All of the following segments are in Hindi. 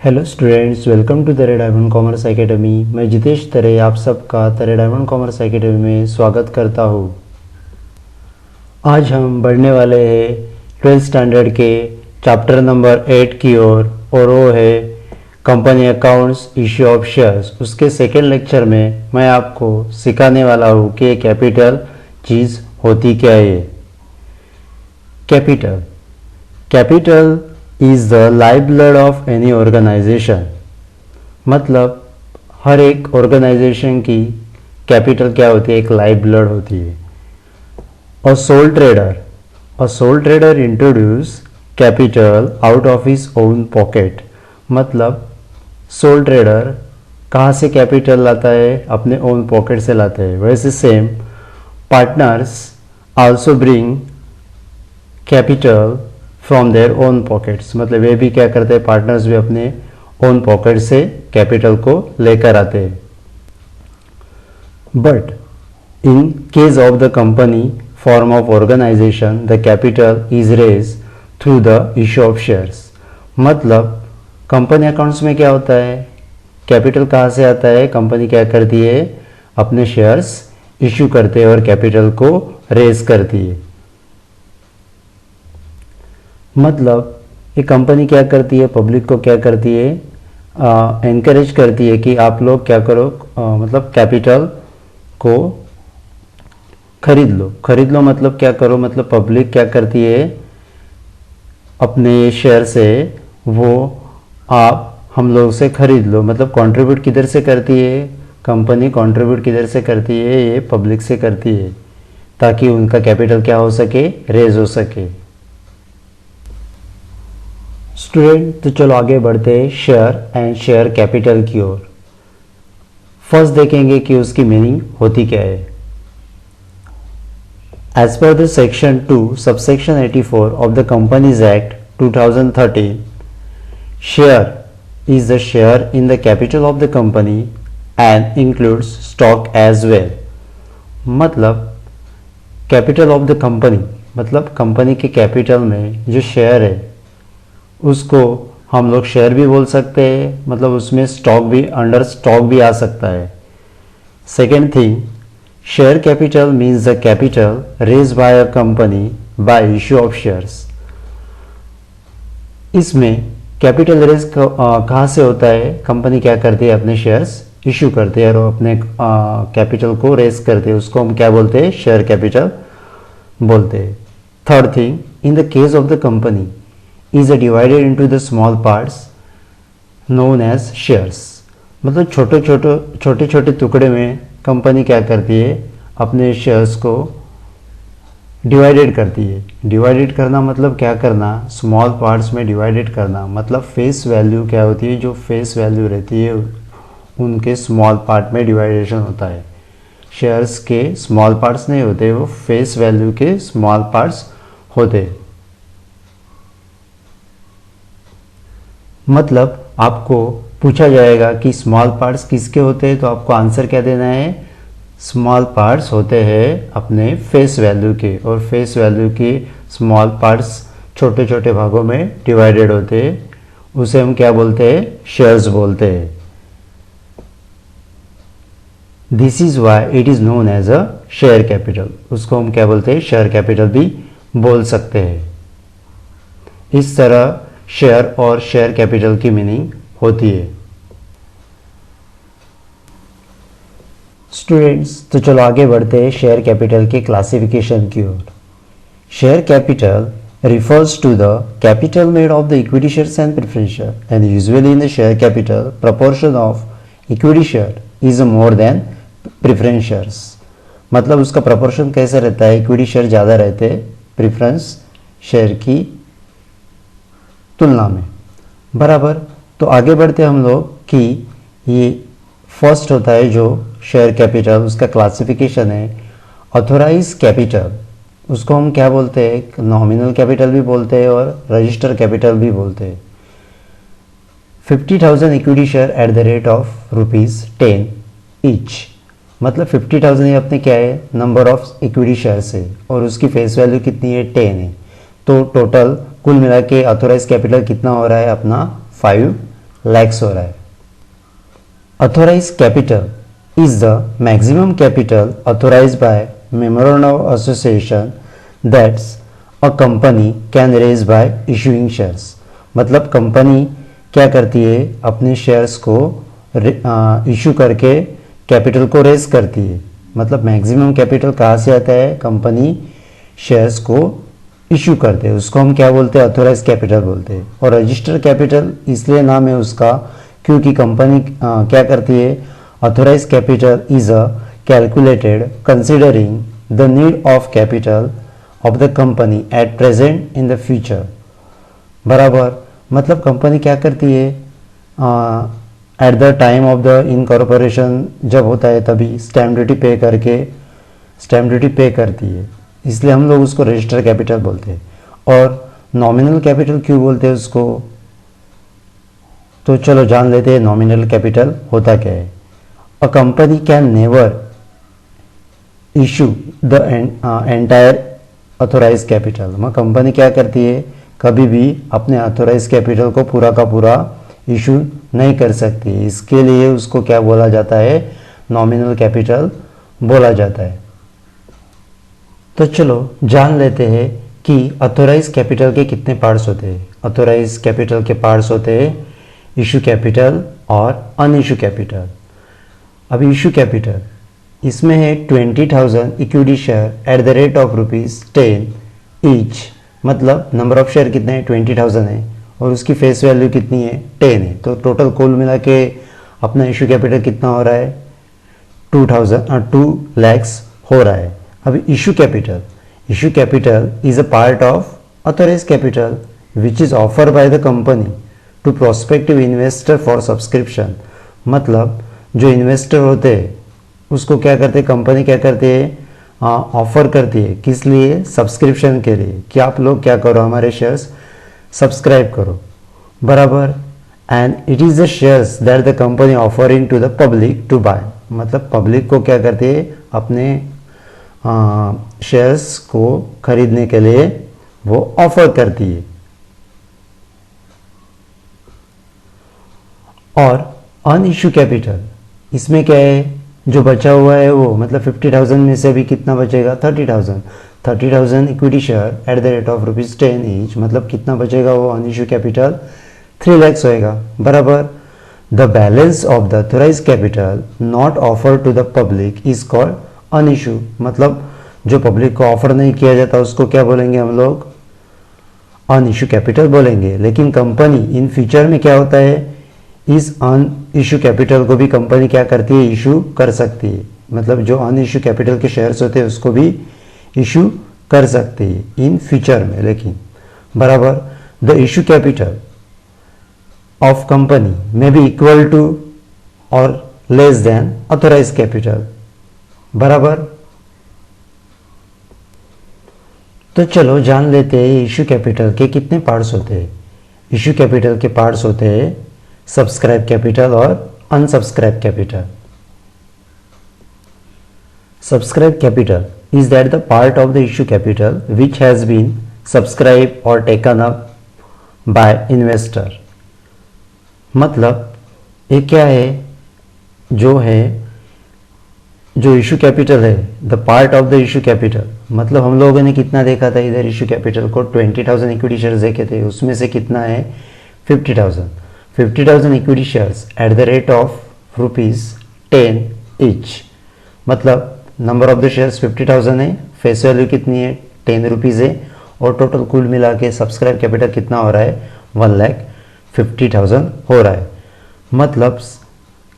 हेलो स्टूडेंट्स, वेलकम टू तरे डायमंड कॉमर्स एकेडमी। मैं जितेश तरे आप सबका तरे डायमंड कॉमर्स एकेडमी में स्वागत करता हूँ। आज हम बढ़ने वाले हैं 12th स्टैंडर्ड के चैप्टर नंबर 8 की ओर और वो है company accounts, issue of shares. उसके सेकेंड लेक्चर में मैं आपको सिखाने वाला हूँ कि कैपिटल चीज़ होती क्या है। Capital is the life blood of any organisation. मतलब हर एक ऑर्गेनाइजेशन की कैपिटल क्या होती है? एक लाइफ ब्लड होती है। A soul trader introduce capital out of his own pocket. मतलब सोल ट्रेडर कहाँ से कैपिटल लाता है? अपने ओन पॉकेट से लाता है। वैसे same partners also bring capital from their own pockets. मतलब वे भी क्या करते हैं? पार्टनर्स भी अपने ओन पॉकेट से कैपिटल को लेकर आते हैं। But in case of the company form of organisation the capital is raise through the issue of shares. मतलब कंपनी अकाउंट्स में क्या होता है? कैपिटल कहाँ से आता है? कंपनी क्या करती है? अपने शेयर्स इश्यू करते हैं और कैपिटल को रेज करती है। मतलब ये कंपनी क्या करती है? पब्लिक को क्या करती है? एनकरेज करती है कि आप लोग क्या करो, मतलब कैपिटल को खरीद लो। मतलब क्या करो? मतलब पब्लिक क्या करती है? अपने शेयर से वो आप हम लोग से खरीद लो। मतलब कंट्रीब्यूट किधर से करती है? कंपनी कंट्रीब्यूट किधर से करती है? ये पब्लिक से करती है, ताकि उनका कैपिटल क्या हो सके? रेज हो सके। स्टूडेंट, तो चलो आगे बढ़ते हैं शेयर एंड शेयर कैपिटल की ओर। फर्स्ट देखेंगे कि उसकी मीनिंग होती क्या है। As per the section 2 subsection 84 of the companies act 2013, share is the share in the capital of the company and includes stock as well. मतलब कैपिटल ऑफ द कंपनी, मतलब कंपनी के कैपिटल में जो शेयर है उसको हम लोग शेयर भी बोल सकते हैं। मतलब उसमें स्टॉक भी, अंडर स्टॉक भी आ सकता है। Second thing, share capital means the capital raise by a company by issue of shares. इसमें कैपिटल रेज कहाँ से होता है? कंपनी क्या करती है? अपने शेयर्स इश्यू करते हैं और अपने कैपिटल को रेज करते हैं। उसको हम क्या बोलते हैं? शेयर कैपिटल बोलते हैं। Third thing, in the case of the company is divided into the small parts known as shares। मतलब छोटे छोटे टुकड़े में कंपनी क्या करती है? अपने शेयर्स को डिवाइडेड करती है। डिवाइडेड करना मतलब क्या करना? स्मॉल पार्ट्स में डिवाइडेड करना। मतलब फेस वैल्यू क्या होती है? जो फेस वैल्यू रहती है उनके स्मॉल पार्ट में डिवाइडेशन होता है। शेयर्स के स्मॉल पार्ट्स नहीं होते, वो फेस वैल्यू के स्मॉल पार्ट्स होते। मतलब आपको पूछा जाएगा कि स्मॉल पार्ट्स किसके होते हैं, तो आपको आंसर क्या देना है? स्मॉल पार्ट्स होते हैं अपने फेस वैल्यू के, और फेस वैल्यू के स्मॉल पार्ट्स छोटे छोटे भागों में डिवाइडेड होते हैं। उसे हम क्या बोलते हैं? शेयर्स बोलते हैं। This is why it is known as a share capital. उसको हम क्या बोलते हैं? शेयर कैपिटल भी बोल सकते हैं। इस तरह शेयर और शेयर कैपिटल की मीनिंग होती है। स्टूडेंट्स, तो चलो आगे बढ़ते हैं शेयर कैपिटल के क्लासिफिकेशन की ओर। Share capital refers to the capital made of the equity shares and preference share, and usually in the share capital proportion of equity share is more than preference shares। मतलब उसका proportion कैसे रहता है? इक्विटी शेयर ज़्यादा रहते हैं प्रेफरेंस शेयर की तुलना में। बराबर। तो आगे बढ़ते हम लोग कि ये फर्स्ट होता है जो शेयर कैपिटल, उसका क्लासिफिकेशन है ऑथोराइज कैपिटल। उसको हम क्या बोलते हैं? नॉमिनल कैपिटल भी बोलते हैं और रजिस्टर कैपिटल भी बोलते हैं। 50,000 equity share at the rate of ₹10 each. मतलब 50,000 ये अपने क्या है? नंबर ऑफ इक्विटी शेयर्स है और उसकी फेस वैल्यू कितनी है? 10 है। तो टोटल कुल मिला के ऑथोराइज कैपिटल कितना हो रहा है अपना? 5 लैक्स हो रहा है। Authorise capital is the maximum capital authorise by memorandum of association that's a company can raise by issuing shares. मतलब कंपनी क्या करती है, अपने शेयर्स को इशू करके कैपिटल को रेज करती है। मतलब मैक्सिमम कैपिटल कहाँ से आता है, कंपनी शेयर्स को इशू करते हैं, उसको हम क्या बोलते हैं, ऑथोराइज कैपिटल बोलते हैं। और रजिस्टर कैपिटल इसलिए नाम है उसका क्योंकि कंपनी क्या करती है, authorise capital is a calculated considering the need of capital of the company at present in the future. बराबर, मतलब कंपनी क्या करती है, at the time of the incorporation जब होता है तभी स्टैम्प ड्यूटी पे करके स्टैम्प ड्यूटी पे करती है, इसलिए हम लोग उसको रजिस्टर कैपिटल बोलते हैं। और नॉमिनल कैपिटल क्यों बोलते हैं उसको, तो चलो जान लेते हैं नॉमिनल कैपिटल होता क्या है। A company can never issue the entire authorise capital. Company क्या करती है, कभी भी अपने ऑथोराइज कैपिटल को पूरा का पूरा इशू नहीं कर सकती, इसके लिए उसको क्या बोला जाता है, नॉमिनल कैपिटल बोला जाता है। तो चलो जान लेते हैं कि ऑथोराइज कैपिटल के कितने पार्ट्स होते हैं। ऑथोराइज कैपिटल के पार्ट्स होते हैं इशू कैपिटल और अनइशू कैपिटल। अब इशू कैपिटल इसमें है 20,000 equity share at the rate of ₹10 each. मतलब नंबर ऑफ शेयर कितने हैं, 20,000 है और उसकी फेस वैल्यू कितनी है, 10 है। तो टोटल कुल मिला के अपना इशू कैपिटल कितना हो रहा है, 2 lakhs हो रहा है। अभी issue capital is a part of authorise capital which is offer by the company to prospective investor for subscription. मतलब जो इन्वेस्टर होते हैं उसको क्या करते हैं, कंपनी क्या करती है, ऑफर करती है, किस लिए, सब्सक्रिप्शन के लिए, कि आप लोग क्या करो, हमारे शेयर्स सब्सक्राइब करो। बराबर, and it is the shares that the company offering to the public to buy. मतलब पब्लिक को क्या करती है, अपने शेयर्स को खरीदने के लिए वो ऑफर करती है। और अनइश्यू कैपिटल इसमें क्या है, जो बचा हुआ है वो, मतलब 50,000 में से भी कितना बचेगा, 30,000 equity share at the rate of ₹10 each. मतलब कितना बचेगा वो अनइश्यू कैपिटल, 3 lakhs होएगा। बराबर, the balance of the authorised capital not offer to the public is called unissued. मतलब जो पब्लिक को ऑफर नहीं किया जाता उसको क्या बोलेंगे हम लोग, अनइश्यू कैपिटल बोलेंगे। लेकिन कंपनी इन फ्यूचर में क्या होता है, इस अनइश्यू कैपिटल को भी कंपनी क्या करती है, इशू कर सकती है। मतलब जो अनइश्यू कैपिटल के शेयर्स होते हैं उसको भी इशू कर सकती है इन फ्यूचर में। लेकिन बराबर, the issue capital of company में बी इक्वल टू और लेस देन ऑथोराइज कैपिटल। बराबर, तो चलो जान लेते हैं इशू कैपिटल के कितने पार्ट्स होते हैं। इशू कैपिटल के पार्ट्स होते हैं सब्सक्राइब कैपिटल और unsubscribe capital. Subscribe capital is that the part of the issue capital which has been subscribed or taken up by investor। मतलब ये क्या है, जो इशू कैपिटल है, the part of the issue capital. मतलब हम लोगों ने कितना देखा था इधर, इशू कैपिटल को 20,000 इक्विटी शेयर्स देखे थे, उसमें से कितना है 50,000 equity shares at the rate of ₹10 each. मतलब नंबर ऑफ द शेयर्स 50,000 है, फेस वैल्यू कितनी है, 10 रुपीज़ है, और टोटल कुल मिला के सब्सक्राइब कैपिटल कितना हो रहा है, 1,50,000 हो रहा है। मतलब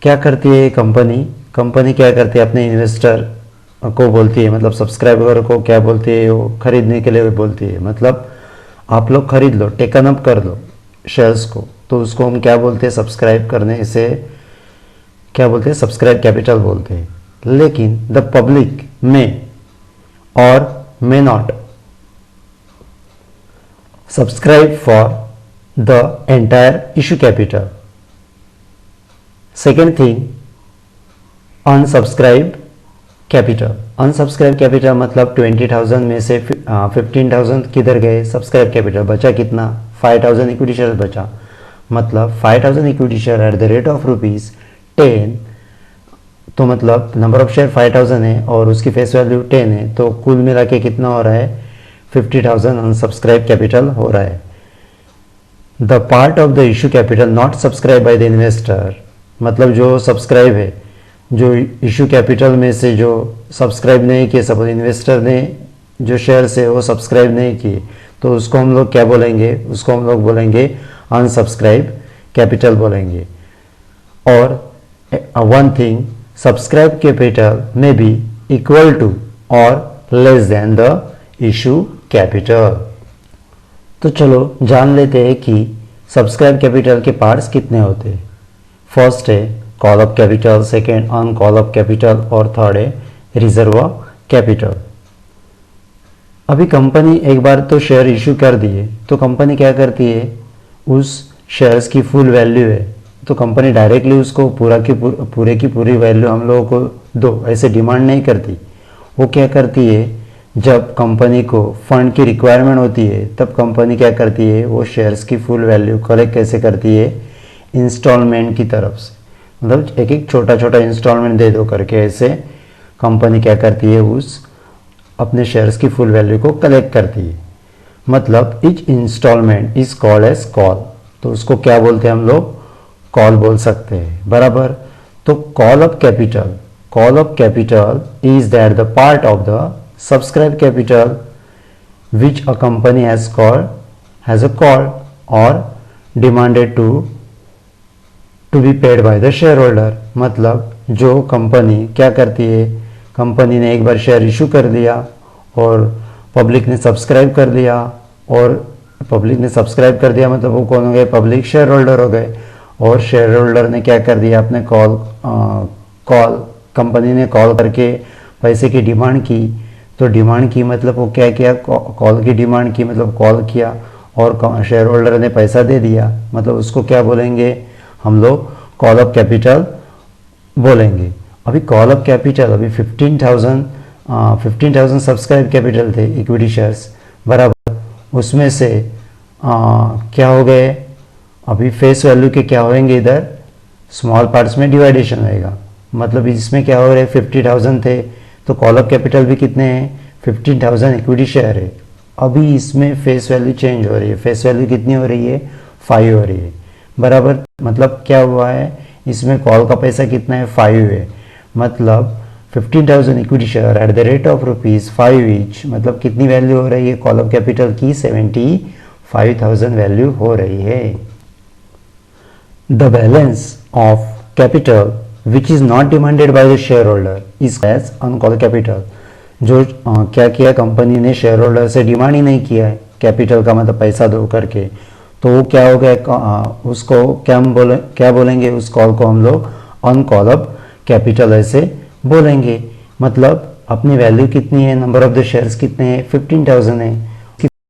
क्या करती है कंपनी क्या करती है, अपने इन्वेस्टर को बोलती है, मतलब सब्सक्राइबर को क्या बोलती है, वो खरीदने के लिए बोलती है। मतलब आप लोग खरीद लो, टेकन अप कर लो शेयर्स को, तो उसको हम क्या बोलते हैं, सब्सक्राइब करने से क्या बोलते हैं, सब्सक्राइब कैपिटल बोलते हैं। लेकिन द पब्लिक में और may not subscribe for the entire issue capital. Second thing, unsubscribe capital मतलब 20,000 में से 15,000 किधर गए, सब्सक्राइब कैपिटल बचा कितना, 5,000 इक्विटी शेयर बचा। मतलब 5000 equity share at the rate of ₹10, तो मतलब नंबर ऑफ शेयर 5000 है और उसकी फेस वैल्यू 10 है, तो कुल मिला के कितना हो रहा है 50,000 अनसब्सक्राइब कैपिटल हो रहा है। The part of the issue capital not subscribe by the investor, मतलब जो सब्सक्राइब है, जो इशू कैपिटल में से जो सब्सक्राइब नहीं किए, सपोज इन्वेस्टर ने जो शेयर्स है वो सब्सक्राइब नहीं किए, तो उसको हम लोग क्या बोलेंगे, उसको हम लोग बोलेंगे अनसब्सक्राइब कैपिटल बोलेंगे। और वन थिंग, सब्सक्राइब कैपिटल में बी इक्वल टू और less than the issue capital. तो चलो जान लेते हैं कि सब्सक्राइब कैपिटल के पार्ट्स कितने होते हैं। फर्स्ट है कॉल अप कैपिटल, सेकेंड अन कॉल अप कैपिटल और थर्ड है रिजर्व कैपिटल। अभी कंपनी एक बार तो शेयर इशू कर दिए, तो कंपनी क्या करती है, उस शेयर्स की फुल वैल्यू है तो कंपनी डायरेक्टली उसको पूरे की पूरी वैल्यू हम लोगों को दो, ऐसे डिमांड नहीं करती। वो क्या करती है, जब कंपनी को फंड की रिक्वायरमेंट होती है तब कंपनी क्या करती है, वो शेयर्स की फुल वैल्यू कलेक्ट कैसे करती है, इंस्टॉलमेंट की तरफ से, मतलब एक एक छोटा छोटा इंस्टॉलमेंट दे दो करके ऐसे कंपनी क्या करती है, उस अपने शेयर्स की फुल वैल्यू को कलेक्ट करती है। मतलब each instalment is called as call, तो उसको क्या बोलते हैं हम लोग, कॉल बोल सकते हैं, बराबर। तो call up capital is that the part of the subscribe capital which a company has a call or demanded to be paid by the share holder. मतलब जो कंपनी क्या करती है, कंपनी ने एक बार शेयर इशू कर दिया और पब्लिक ने सब्सक्राइब कर दिया, और पब्लिक ने सब्सक्राइब कर दिया मतलब वो कौन हो गए, पब्लिक शेयर होल्डर हो गए। और शेयर होल्डर ने क्या कर दिया, अपने कंपनी ने कॉल करके पैसे की डिमांड की, तो डिमांड की मतलब वो क्या किया, कॉल की डिमांड की मतलब कॉल किया और शेयर होल्डर ने पैसा दे दिया, मतलब उसको क्या बोलेंगे हम लोग, कॉल अप कैपिटल बोलेंगे। अभी कॉल अप कैपिटल अभी 15,000 सब्सक्राइब कैपिटल थे इक्विटी शेयर्स, बराबर। उसमें से क्या हो गए, अभी फेस वैल्यू के क्या होंगे, इधर स्मॉल पार्ट्स में डिवाइडेशन होएगा। मतलब इसमें क्या हो रहा है, 50,000 थे तो कॉल अप कैपिटल भी कितने हैं, 15,000 इक्विटी शेयर है। अभी इसमें फेस वैल्यू चेंज हो रही है, फेस वैल्यू कितनी हो रही है, 5 हो रही है, बराबर। मतलब क्या हुआ है, इसमें कॉल का पैसा कितना है, 5 है। मतलब 15,000 equity share at the rate of ₹5 each, मतलब कितनी वैल्यू हो रही है कॉल अप कैपिटल की, 75,000 वैल्यू हो रही है। The balance of capital which is not demanded by the share holder is as uncall capital. जो क्या किया, कंपनी ने शेयर होल्डर से डिमांड ही नहीं किया है कैपिटल का, मतलब पैसा दो करके, तो वो क्या हो गया, उसको क्या बोलेंगे, उस कॉल को हम लोग अनकॉल अप कैपिटल ऐसे बोलेंगे। मतलब अपनी वैल्यू कितनी है, नंबर ऑफ द शेयर्स कितने हैं, 15,000 है,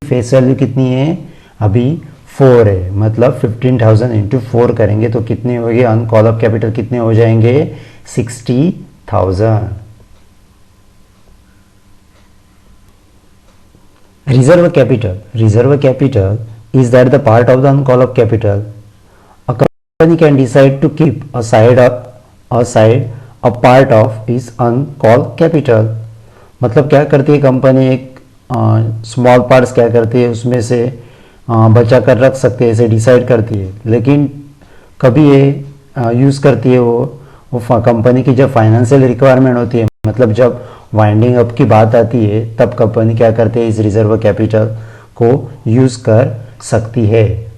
फेस वैल्यू कितनी है, अभी 4 है। मतलब 15,000 इंटू 4 करेंगे तो कितने होंगे, अनकॉल अप कैपिटल कितने हो जाएंगे, 60,000। Reserve capital is that the part of the uncalled up capital a company can decide to keep aside a part of is uncalled capital। मतलब क्या करती है कंपनी, एक स्मॉल पार्ट्स क्या करती है उसमें से बचा कर रख सकती है, ऐसे डिसाइड करती है। लेकिन कभी ये यूज़ करती है वो कंपनी की जब फाइनेंशियल रिक्वायरमेंट होती है, मतलब जब वाइंडिंग अप की बात आती है तब कंपनी क्या करती है, इस रिजर्व कैपिटल को यूज़ कर सकती है।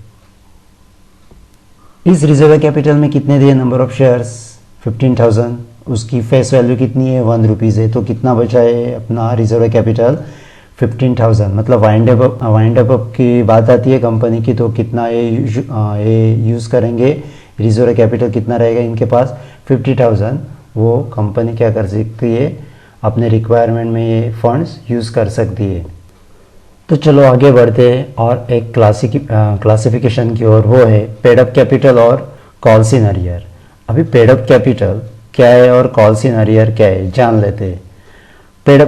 इस रिजर्व कैपिटल में कितने दिए, नंबर ऑफ शेयर्स 15,000, उसकी फेस वैल्यू कितनी है, ₹1 है, तो कितना बचा है अपना रिजर्व कैपिटल, 15,000। मतलब वाइंड अप की बात आती है कंपनी की, तो कितना ये यूज़ करेंगे, रिजर्व कैपिटल कितना रहेगा इनके पास, 50,000। वो कंपनी क्या कर सकती है, अपने रिक्वायरमेंट में ये फंड्स यूज़ कर सकती है। तो चलो आगे बढ़ते हैं और एक क्लासिफिकेशन की ओर, वो है पेड अप कैपिटल और कॉल्स इन अरियर। अभी पेड अप कैपिटल क्या है और कॉल्स इन अरियर क्या है, जान लेते हैं। Paid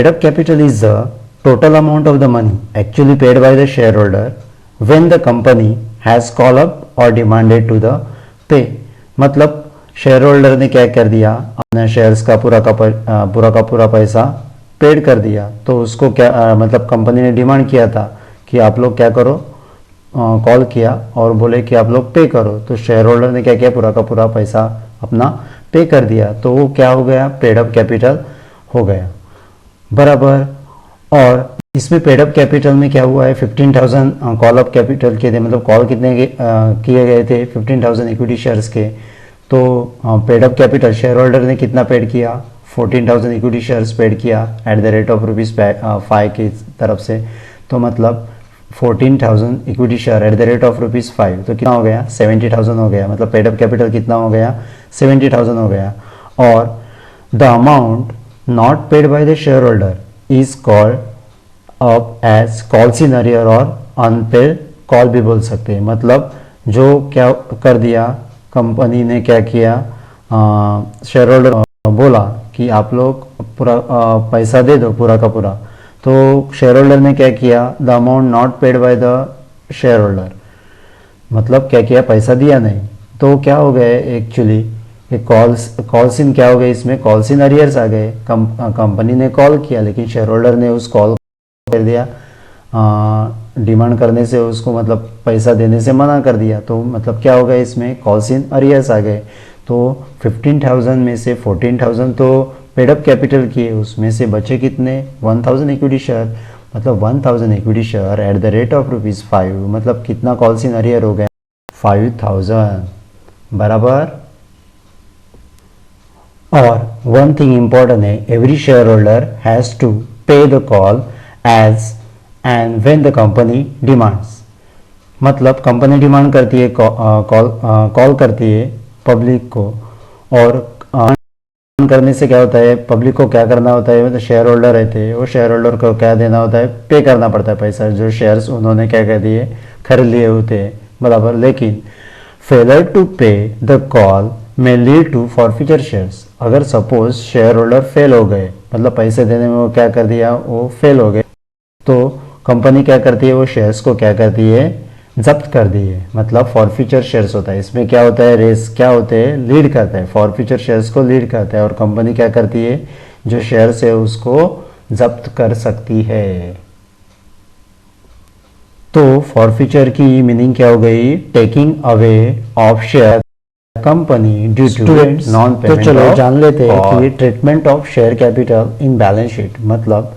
up capital is the total amount of the money actually paid by the share holder when the company has call up और डिमांडेड टू द पे, मतलब शेयर होल्डर ने क्या कर दिया, अपने शेयर्स का पूरा पैसा पेड कर दिया। तो उसको क्या मतलब कंपनी ने डिमांड किया था कि आप लोग क्या करो, कॉल किया और बोले कि आप लोग पे करो। तो शेयर होल्डर ने क्या किया, पूरा का पूरा पैसा अपना पे कर दिया। तो वो क्या हो गया, पेड अप कैपिटल हो गया, बराबर। और इसमें पेड अप कैपिटल में क्या हुआ है, 15,000 कॉल अप कैपिटल के थे, मतलब कॉल कितने किए गए थे, 15,000 इक्विटी शेयर्स के। तो paid up capital share holder ने कितना पेड किया, 14,000 इक्विटी शेयर्स पेड किया एट द रेट ऑफ ₹5 की तरफ से। तो मतलब 14,000 equity share at the rate of ₹5, तो कितना हो गया, 70,000 हो गया। मतलब पेड अप कैपिटल कितना हो गया, 70,000 हो गया। और the amount not paid by the share holder is called up as calls in arrear और अनपेड कॉल भी बोल सकते हैं। मतलब जो क्या कर दिया, कंपनी ने क्या किया, शेयर होल्डर बोला कि आप लोग पूरा पैसा दे दो पूरा का पूरा। तो शेयर होल्डर ने क्या किया, the amount not paid by the share holder, मतलब क्या किया, पैसा दिया नहीं। तो क्या हो गए एक्चुअली, ये कॉल्स इन क्या हो गए, इसमें कॉल्स इन अरियर्स आ गए। कंपनी ने कॉल किया लेकिन शेयर होल्डर ने उस कॉल कर दिया, डिमांड करने से उसको मतलब पैसा देने से मना कर दिया। तो मतलब क्या हो गया, इसमें कॉल्स इन अरियर्स आ गए। तो 15,000 में से 14,000 तो पेड अप कैपिटल किए, उसमें से बचे कितने, 1,000 इक्विटी शेयर। मतलब 1,000 equity share at the rate of ₹5, मतलब कितना कॉल्स इन अरियर हो गया, 5,000, बराबर। और वन थिंग इंपॉर्टेंट है, every share holder has to pay the call as and when the company demands, मतलब कंपनी डिमांड करती है, कॉल करती है पब्लिक को, और करने से क्या होता है, पब्लिक को क्या करना होता है, मतलब शेयर होल्डर रहते हैं, वो शेयर होल्डर को क्या देना होता है, पे करना पड़ता है पैसा, जो शेयर्स उन्होंने क्या कर दिए, खरीद लिए होते हैं, बराबर। लेकिन failure to pay the call में लीड टू फॉरफीचर शेयर्स, अगर सपोज शेयर होल्डर फेल हो गए, मतलब पैसे देने में वो क्या कर दिया, वो फेल हो गए, तो कंपनी क्या करती है, वो शेयर्स को क्या करती है, जब्त कर दिए, मतलब फॉरफीचर शेयर्स होता है। इसमें क्या होता है, रेस क्या होते हैं, लीड करता है, फॉरफीचर शेयर्स को लीड करता है, और कंपनी क्या करती है, जो शेयर्स है उसको जब्त कर सकती है। तो फॉरफीचर की मीनिंग क्या हो गई, taking away of share company due to non payment. तो चलो जान लेते हैं कि treatment of share capital in balance sheet, मतलब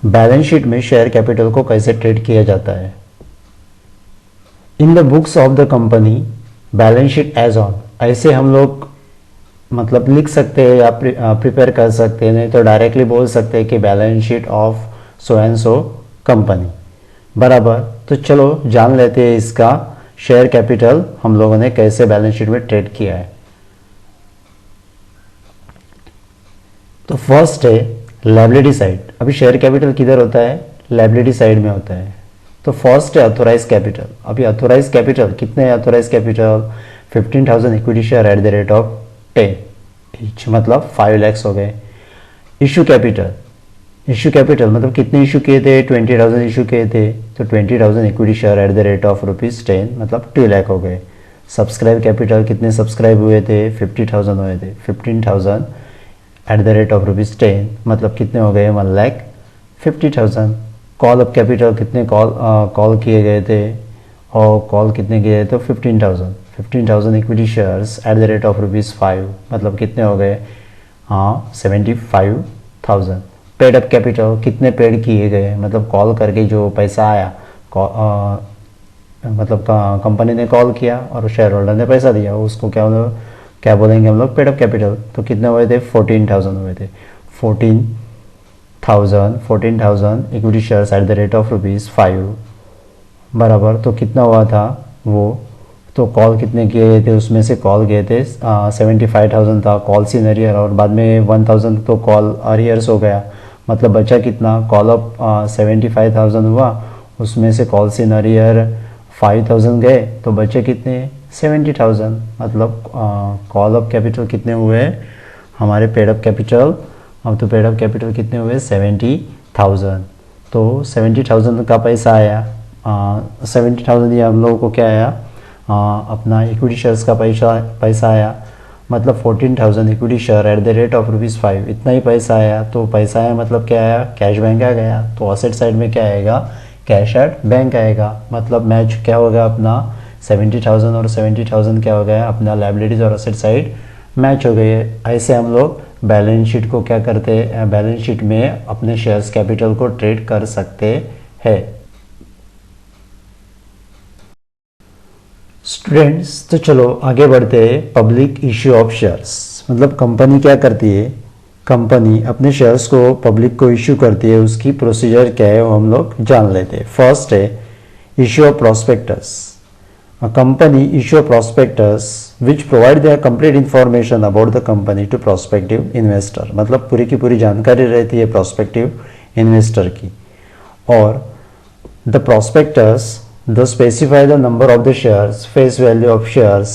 बैलेंस शीट में शेयर कैपिटल को कैसे ट्रीट किया जाता है। In the books of the company balance sheet as on, ऐसे हम लोग मतलब लिख सकते हैं या प्रिपेयर कर सकते हैं, नहीं तो डायरेक्टली बोल सकते हैं कि balance sheet of so and so company, बराबर। तो चलो जान लेते हैं इसका शेयर कैपिटल हम लोगों ने कैसे बैलेंस शीट में ट्रेड किया है। तो फर्स्ट है लायबिलिटी साइड। अभी शेयर कैपिटल किधर होता है, लायबिलिटी साइड में होता है। तो फर्स्ट है अथोराइज कैपिटल। अभी अथोराइज कैपिटल कितने, authorise capital 15,000 equity share at the rate of 10 each, मतलब 5 lakhs हो गए। इशू कैपिटल, इशू कैपिटल मतलब कितने इशू किए थे, 20,000 इशू किए थे, तो 20,000 equity share at the rate of ₹10, मतलब 2 लाख हो गए। सब्सक्राइब कैपिटल कितने सब्सक्राइब हुए थे, 50,000 हुए थे, 15,000 एट द रेट ऑफ ₹10, मतलब कितने हो गए, 1,50,000। कॉल अप कैपिटल कितने कॉल किए गए थे, और कॉल कितने किए थे, तो 15,000 equity shares at the rate of ₹5, मतलब कितने हो गए, हाँ 75,000। पेड अप कैपिटल कितने पेड किए गए, मतलब कॉल करके जो पैसा आया, मतलब कंपनी ने कॉल किया और शेयर होल्डर ने पैसा दिया, उसको क्या बोलेंगे हम लोग, पेड अप कैपिटल। तो कितने हुए थे, 14,000 हुए थे। 14,000 equity shares at the rate of ₹5, बराबर। तो कितना हुआ था वो, तो कॉल कितने किए गए थे, उसमें से कॉल गए थे 75,000 था कॉल्स इन अरियर, और बाद में 1,000 तो कॉल अरियर्स हो गया, मतलब बचा कितना, कॉल अप 75,000 हुआ, उसमें से कॉल्स इन अरियर 5,000 गए, तो बचे कितने, 70,000। मतलब कॉल अप कैपिटल कितने हुए हमारे, पेड अप कैपिटल, अब तो पेड अप कैपिटल कितने हुए, 70,000। तो 70,000 का पैसा आया, 70,000 ये हम लोगों को क्या आया, अपना इक्विटी शेयर्स का पैसा आया, मतलब 14,000 equity share at the rate of ₹5, इतना ही पैसा आया। तो पैसा आया मतलब क्या आया, कैश बैंक आ गया। तो असेट साइड में क्या आएगा, कैश एट बैंक आएगा। मतलब मैच क्या होगा अपना 70,000 और 70,000 क्या हो गया अपना लायबिलिटीज और असेट साइड मैच हो गई है। ऐसे हम लोग बैलेंस शीट को क्या करते हैं, बैलेंस शीट में अपने शेयर्स कैपिटल को ट्रेड कर सकते हैं। स्टूडेंट्स तो चलो आगे बढ़ते हैं। पब्लिक इश्यू ऑफ शेयर्स, मतलब कंपनी क्या करती है, कंपनी अपने शेयर्स को पब्लिक को इश्यू करती है, उसकी प्रोसीजर क्या है वो हम लोग जान लेते हैं। फर्स्ट है issue of prospectus. A company issue a prospectus which provide their complete information about the company to prospective investor, मतलब पूरी की पूरी जानकारी रहती है prospective investor की। और the prospectus the specify the number of the shares, face value of shares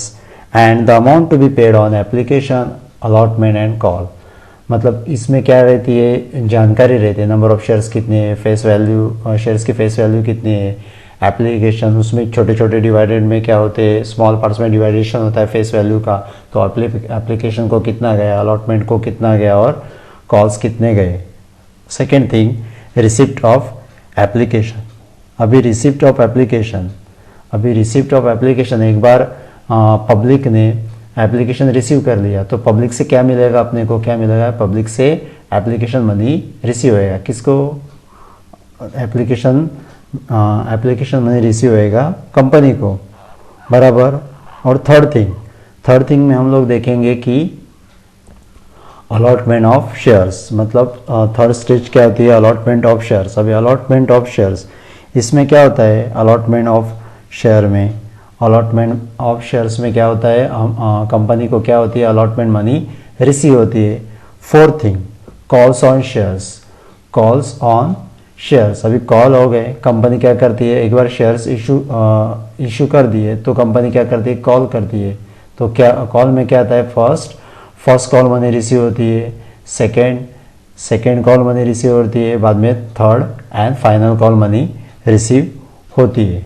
and the amount to be paid on application, allotment and call। मतलब इसमें क्या रहती है, जानकारी रहती है, नंबर ऑफ शेयर्स कितने हैं, फेस वैल्यू, शेयर्स की फेस वैल्यू कितनी है, एप्लीकेशन उसमें छोटे छोटे डिवाइडेड में क्या होते हैं, स्मॉल पार्ट्स में डिवाइडेशन होता है फेस वैल्यू का, तो एप्लीकेशन को कितना गया, अलॉटमेंट को कितना गया और कॉल्स कितने गए। Second thing receipt of application. अभी रिसिप्ट ऑफ एप्लीकेशन एक बार पब्लिक ने एप्लीकेशन रिसीव कर लिया तो पब्लिक से क्या मिलेगा, अपने को क्या मिलेगा, पब्लिक से एप्लीकेशन मनी रिसीव होएगा। किसको, एप्लीकेशन मनी रिसीव होएगा कंपनी को, बराबर। और थर्ड थिंग में हम लोग देखेंगे कि अलॉटमेंट ऑफ शेयर्स, मतलब थर्ड स्टेज क्या होती है, अलॉटमेंट ऑफ शेयर्स। अभी अलॉटमेंट ऑफ शेयर्स इसमें क्या होता है, अलॉटमेंट ऑफ शेयर में, अलॉटमेंट ऑफ शेयर्स में क्या होता है, कंपनी को क्या होती है, अलॉटमेंट मनी रिसीव होती है। Fourth thing calls on shares. अभी कॉल हो गए, कंपनी क्या करती है, एक बार शेयर्स इशू कर दिए तो कंपनी क्या करती है, कॉल करती है। तो क्या कॉल में क्या आता है, फर्स्ट कॉल मनी रिसीव होती है, सेकेंड कॉल मनी रिसीव होती है, बाद में third and final call money receive होती है,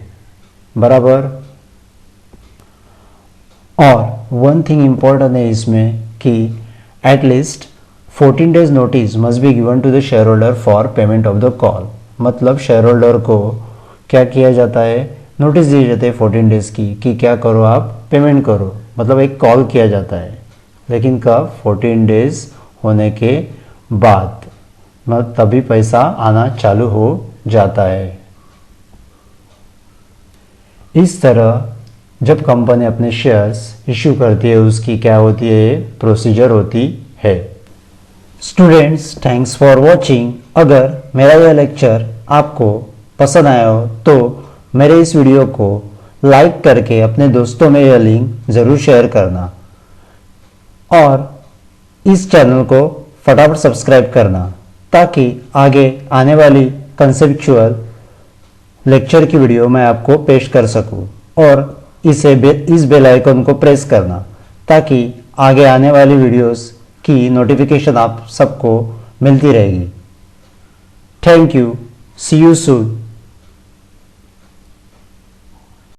बराबर। और वन थिंग इम्पोर्टेंट है इसमें कि at least 14 days notice must be given to the share holder for payment of the call. मतलब शेयर होल्डर को क्या किया जाता है, नोटिस दिए जाते हैं 14 days की कि क्या करो, आप पेमेंट करो। मतलब एक कॉल किया जाता है, लेकिन कब, 14 days होने के बाद, मतलब तभी पैसा आना चालू हो जाता है। इस तरह जब कंपनी अपने शेयर्स इशू करती है उसकी क्या होती है, प्रोसीजर होती है। Students thanks for watching. अगर मेरा यह लेक्चर आपको पसंद आया हो तो मेरे इस वीडियो को लाइक करके अपने दोस्तों में यह लिंक ज़रूर शेयर करना और इस चैनल को फटाफट सब्सक्राइब करना, ताकि आगे आने वाली कंसेप्चुअल लेक्चर की वीडियो मैं आपको पेश कर सकूं। और इस बेल आइकन को प्रेस करना ताकि आगे आने वाली वीडियोस की नोटिफिकेशन आप सबको मिलती रहेगी। Thank you, see you soon.